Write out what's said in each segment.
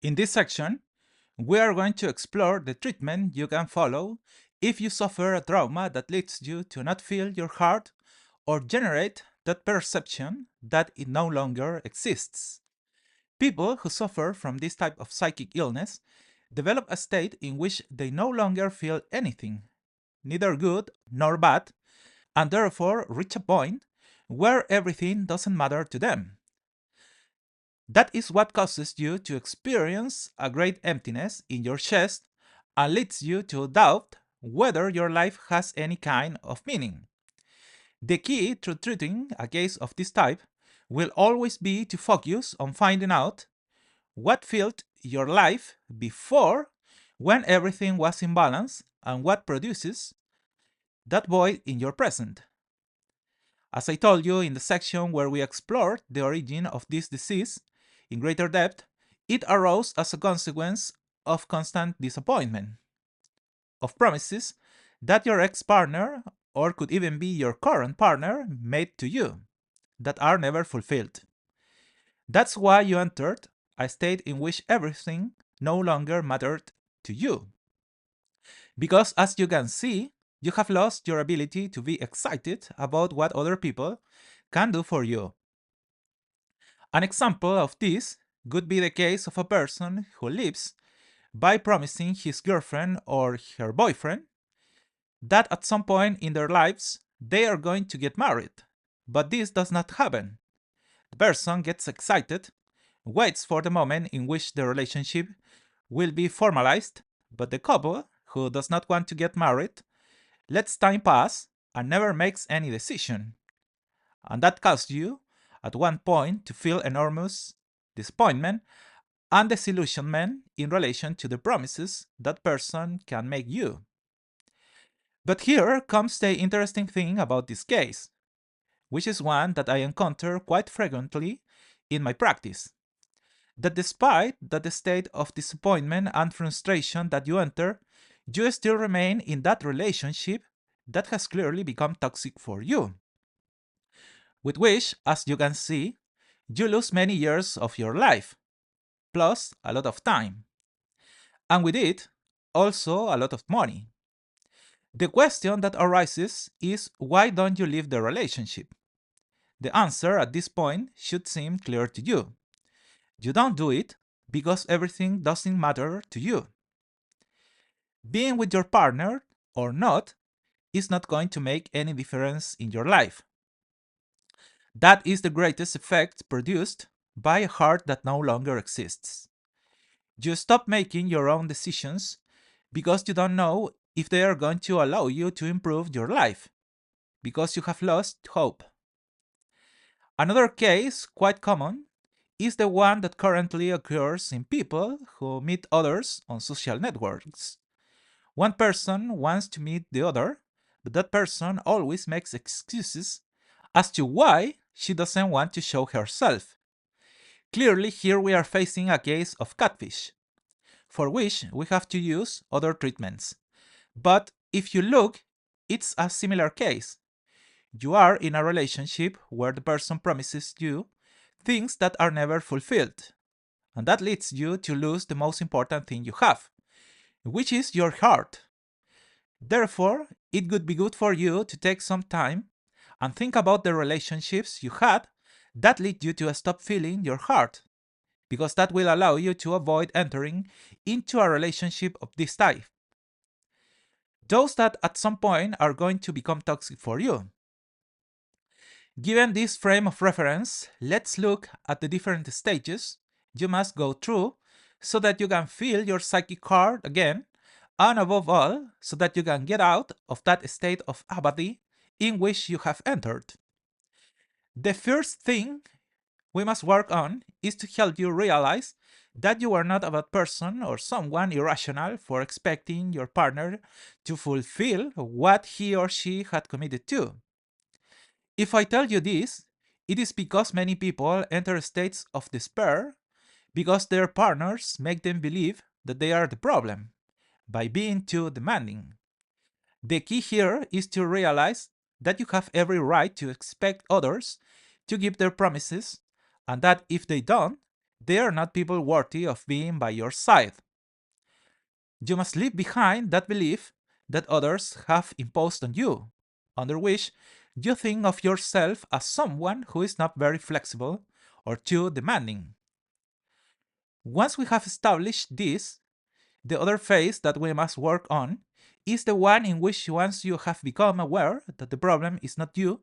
In this section, we are going to explore the treatment you can follow if you suffer a trauma that leads you to not feel your heart or generate that perception that it no longer exists. People who suffer from this type of psychic illness develop a state in which they no longer feel anything, neither good nor bad, and therefore reach a point where everything doesn't matter to them. That is what causes you to experience a great emptiness in your chest and leads you to doubt whether your life has any kind of meaning. The key to treating a case of this type will always be to focus on finding out what filled your life before when everything was in balance and what produces that void in your present. As I told you in the section where we explored the origin of this disease in greater depth, it arose as a consequence of constant disappointment, of promises that your ex partner, or could even be your current partner, made to you that are never fulfilled. That's why you entered a state in which everything no longer mattered to you. Because as you can see, you have lost your ability to be excited about what other people can do for you. An example of this could be the case of a person who lives by promising his girlfriend or her boyfriend that at some point in their lives they are going to get married. But this does not happen. The person gets excited, waits for the moment in which the relationship will be formalized, but the couple, who does not want to get married, lets time pass and never makes any decision. And that causes you, at one point, to feel enormous disappointment and disillusionment in relation to the promises that person can make you. But here comes the interesting thing about this case, which is one that I encounter quite frequently in my practice. That despite that state of disappointment and frustration that you enter, you still remain in that relationship that has clearly become toxic for you, with which, as you can see, you lose many years of your life, plus a lot of time, and with it, also a lot of money. The question that arises is why don't you leave the relationship? The answer at this point should seem clear to you. You don't do it because everything doesn't matter to you. Being with your partner or not is not going to make any difference in your life. That is the greatest effect produced by a heart that no longer exists. You stop making your own decisions because you don't know if they are going to allow you to improve your life, because you have lost hope. Another case, quite common, is the one that currently occurs in people who meet others on social networks. One person wants to meet the other, but that person always makes excuses as to why she doesn't want to show herself. Clearly, here we are facing a case of catfish, for which we have to use other treatments. But if you look, it's a similar case. You are in a relationship where the person promises you things that are never fulfilled, and that leads you to lose the most important thing you have, which is your heart. Therefore, it would be good for you to take some time and think about the relationships you had that lead you to stop feeling your heart, because that will allow you to avoid entering into a relationship of this type. Those that at some point are going to become toxic for you. Given this frame of reference, let's look at the different stages you must go through so that you can feel your psychic heart again, and above all, so that you can get out of that state of apathy in which you have entered. The first thing we must work on is to help you realize that you are not a bad person or someone irrational for expecting your partner to fulfill what he or she had committed to. If I tell you this, it is because many people enter states of despair because their partners make them believe that they are the problem by being too demanding. The key here is to realize that you have every right to expect others to keep their promises, and that if they don't, They are not people worthy of being by your side. You must leave behind that belief that others have imposed on you, under which you think of yourself as someone who is not very flexible or too demanding. Once we have established this, the other phase that we must work on is the one in which, once you have become aware that the problem is not you,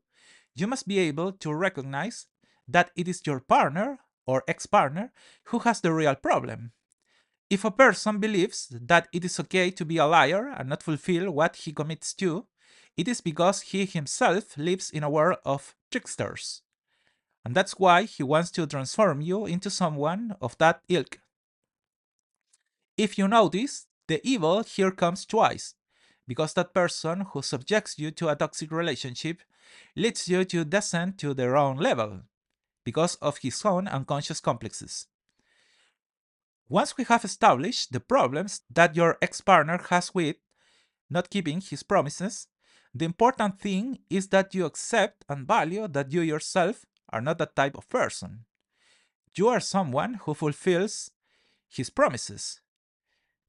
you must be able to recognize that it is your partner or ex partner who has the real problem. If a person believes that it is okay to be a liar and not fulfill what he commits to, it is because he himself lives in a world of tricksters. And that's why he wants to transform you into someone of that ilk. If you notice, the evil here comes twice, because that person who subjects you to a toxic relationship leads you to descend to the wrong level because of his own unconscious complexes. Once we have established the problems that your ex partner has with not keeping his promises, the important thing is that you accept and value that you yourself are not that type of person. You are someone who fulfills his promises,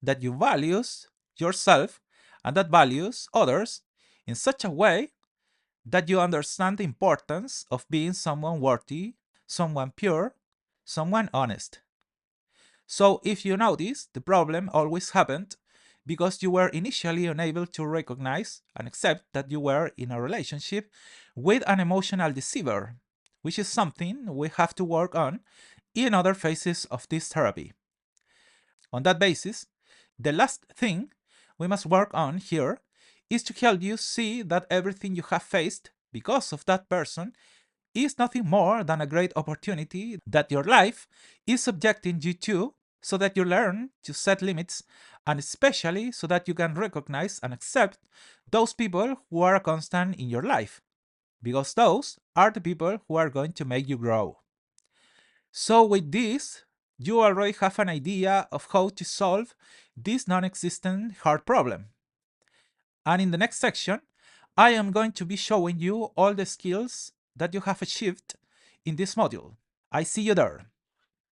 that you values yourself and that values others in such a way that you understand the importance of being someone worthy, someone pure, someone honest. So if you notice, the problem always happened because you were initially unable to recognize and accept that you were in a relationship with an emotional deceiver, which is something we have to work on in other phases of this therapy. On that basis, the last thing we must work on here is to help you see that everything you have faced because of that person is nothing more than a great opportunity that your life is subjecting you to, so that you learn to set limits, and especially so that you can recognize and accept those people who are a constant in your life, because those are the people who are going to make you grow. So, with this, you already have an idea of how to solve this non existent heart problem. And in the next section, I am going to be showing you all the skills that you have achieved in this module. I see you there.